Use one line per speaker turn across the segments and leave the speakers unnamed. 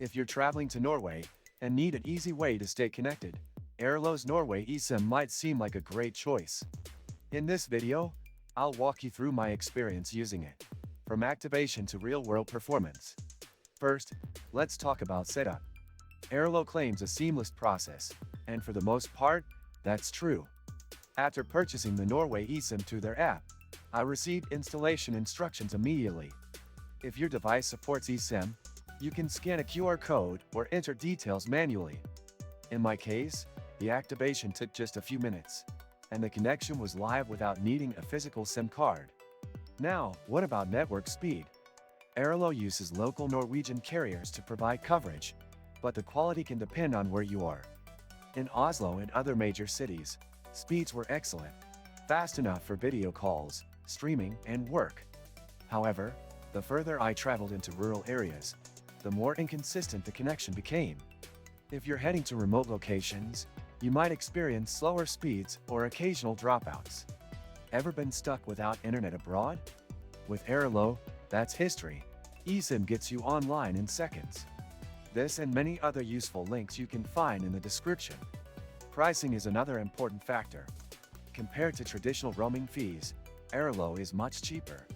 If you're traveling to Norway and need an easy way to stay connected, Airalo's Norway eSIM might seem like a great choice. In this video, I'll walk you through my experience using it, from activation to real-world performance. First, let's talk about setup. Airalo claims a seamless process, and for the most part, that's true. After purchasing the Norway eSIM through their app, I received installation instructions immediately. If your device supports eSIM, you can scan a QR code or enter details manually. In my case, the activation took just a few minutes, and the connection was live without needing a physical SIM card. Now, what about network speed? Airalo uses local Norwegian carriers to provide coverage, but the quality can depend on where you are. In Oslo and other major cities, speeds were excellent, fast enough for video calls, streaming, and work. However, the further I traveled into rural areas, the more inconsistent the connection became. If you're heading to remote locations, you might experience slower speeds or occasional dropouts. Ever been stuck without internet abroad? With Airalo, that's history. eSIM gets you online in seconds. This and many other useful links you can find in the description. Pricing is another important factor. Compared to traditional roaming fees, Airalo is much cheaper.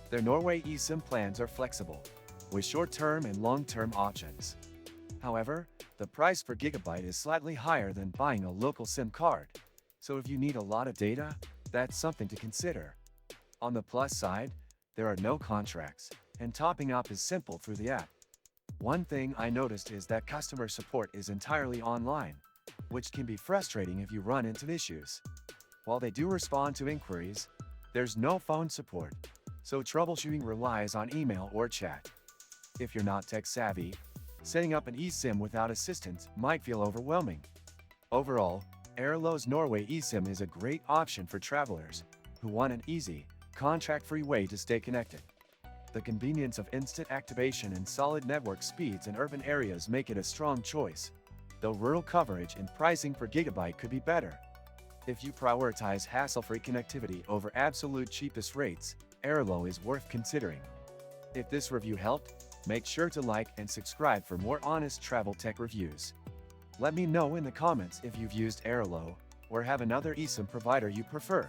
Their Norway eSIM plans are flexible, with short-term and long-term options. However, the price per gigabyte is slightly higher than buying a local SIM card, so if you need a lot of data, that's something to consider. On the plus side, there are no contracts, and topping up is simple through the app. One thing I noticed is that customer support is entirely online, which can be frustrating if you run into issues. While they do respond to inquiries, there's no phone support, so troubleshooting relies on email or chat. If you're not tech-savvy, setting up an eSIM without assistance might feel overwhelming. Overall, Airalo's Norway eSIM is a great option for travelers who want an easy, contract-free way to stay connected. The convenience of instant activation and solid network speeds in urban areas make it a strong choice, though rural coverage and pricing per gigabyte could be better. If you prioritize hassle-free connectivity over absolute cheapest rates, Airalo is worth considering. If this review helped, make sure to like and subscribe for more honest travel tech reviews. Let me know in the comments if you've used Airalo or have another eSIM provider you prefer.